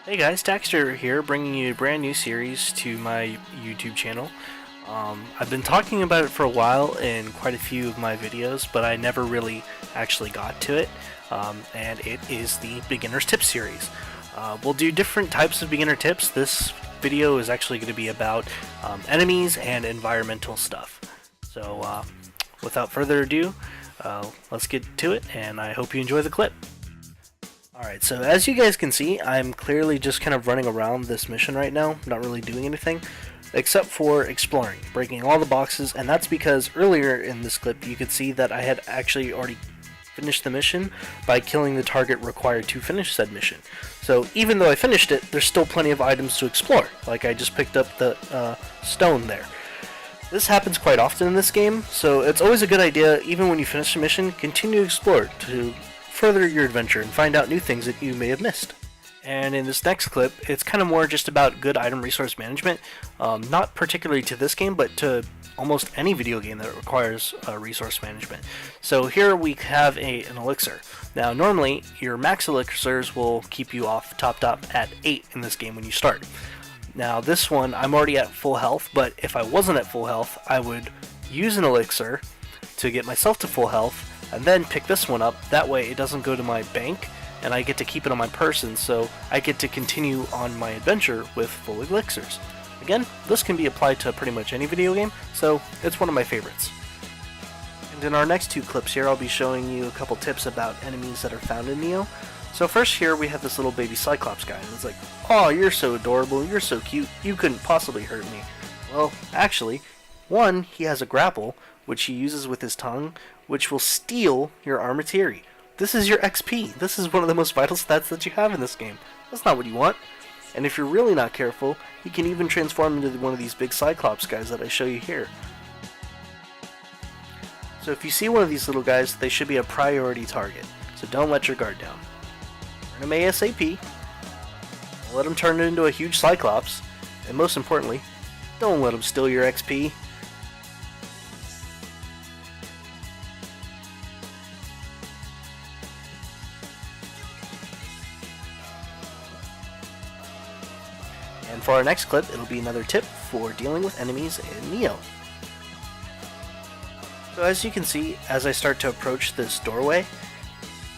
Hey guys, Daxter here, bringing you a brand new series to my YouTube channel. I've been talking about it for a while in quite a few of my videos, but I never really actually got to it, and it is the Beginner's Tips series. We'll do different types of beginner tips. This video is actually going to be about enemies and environmental stuff. So without further ado, let's get to it, and I hope you enjoy the clip. Alright, so as you guys can see, I'm clearly just kind of running around this mission right now, not really doing anything, except for exploring, breaking all the boxes, and that's because earlier in this clip you could see that I had actually already finished the mission by killing the target required to finish said mission. So even though I finished it, there's still plenty of items to explore, like I just picked up the stone there. This happens quite often in this game, so it's always a good idea, even when you finish a mission, continue to explore to further your adventure and find out new things that you may have missed. And in this next clip, it's kind of more just about good item resource management, not particularly to this game, but to almost any video game that requires resource management. So here we have an elixir. Now normally, your max elixirs will keep you off topped up at 8 in this game when you start. Now this one, I'm already at full health, but if I wasn't at full health, I would use an elixir to get myself to full health, and then pick this one up. That way it doesn't go to my bank, and I get to keep it on my person, so I get to continue on my adventure with full elixirs. Again, this can be applied to pretty much any video game, so it's one of my favorites. And in our next two clips here, I'll be showing you a couple tips about enemies that are found in Nioh. So first here we have this little baby Cyclops guy, and it's like, "Oh, you're so adorable, you're so cute, you couldn't possibly hurt me." Well, actually, one, he has a grapple, which he uses with his tongue, which will steal your armor. This is your XP. This is one of the most vital stats that you have in this game. That's not what you want. And if you're really not careful, he can even transform into one of these big Cyclops guys that I show you here. So if you see one of these little guys, they should be a priority target. So don't let your guard down. Turn him ASAP. Don't let him turn it into a huge Cyclops. And most importantly, don't let him steal your XP. And for our next clip, it'll be another tip for dealing with enemies in Nioh. So as you can see, as I start to approach this doorway,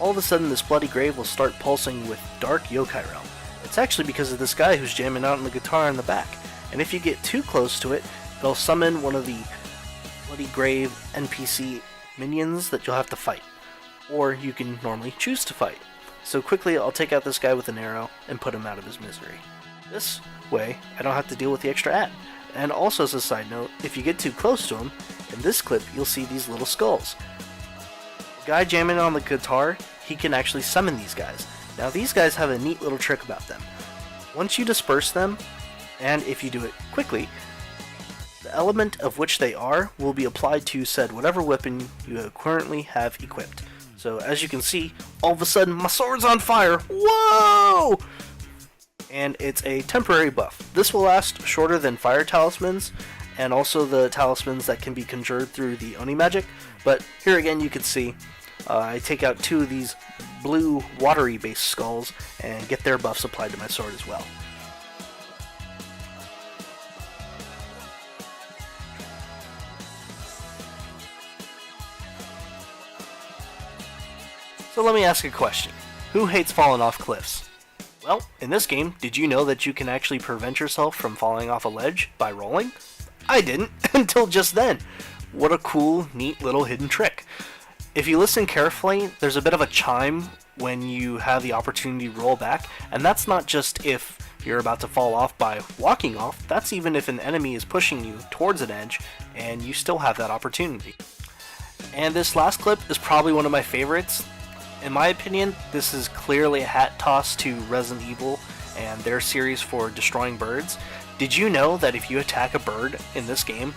all of a sudden this bloody grave will start pulsing with dark yokai realm. It's actually because of this guy who's jamming out on the guitar in the back. And if you get too close to it, it'll summon one of the bloody grave NPC minions that you'll have to fight. Or you can normally choose to fight. So quickly I'll take out this guy with an arrow and put him out of his misery. This way, I don't have to deal with the extra ad. And also as a side note, if you get too close to him, in this clip you'll see these little skulls. The guy jamming on the guitar, he can actually summon these guys. Now these guys have a neat little trick about them. Once you disperse them, and if you do it quickly, the element of which they are will be applied to said whatever weapon you currently have equipped. So as you can see, all of a sudden my sword's on fire. Whoa! And it's a temporary buff. This will last shorter than fire talismans, and also the talismans that can be conjured through the Oni magic. But here again you can see I take out two of these blue watery based skulls and get their buffs applied to my sword as well. So let me ask a question. Who hates falling off cliffs? Well, in this game, did you know that you can actually prevent yourself from falling off a ledge by rolling? I didn't, until just then. What a cool, neat little hidden trick. If you listen carefully, there's a bit of a chime when you have the opportunity to roll back, and that's not just if you're about to fall off by walking off, that's even if an enemy is pushing you towards an edge, and you still have that opportunity. And this last clip is probably one of my favorites. In my opinion, this is clearly a hat toss to Resident Evil and their series for destroying birds. Did you know that if you attack a bird in this game,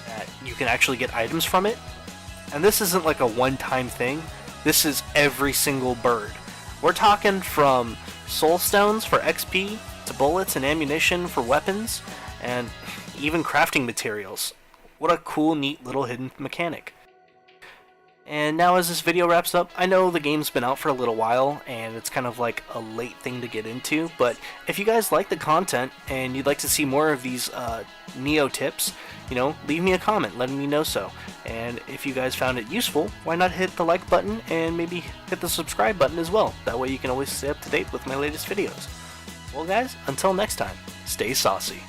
that you can actually get items from it? And this isn't like a one-time thing. This is every single bird. We're talking from soul stones for XP, to bullets and ammunition for weapons, and even crafting materials. What a cool, neat little hidden mechanic. And now as this video wraps up, I know the game's been out for a little while and it's kind of like a late thing to get into, but if you guys like the content and you'd like to see more of these Nioh tips, you know, leave me a comment letting me know so. And if you guys found it useful, why not hit the like button and maybe hit the subscribe button as well. That way you can always stay up to date with my latest videos. Well guys, until next time, stay saucy.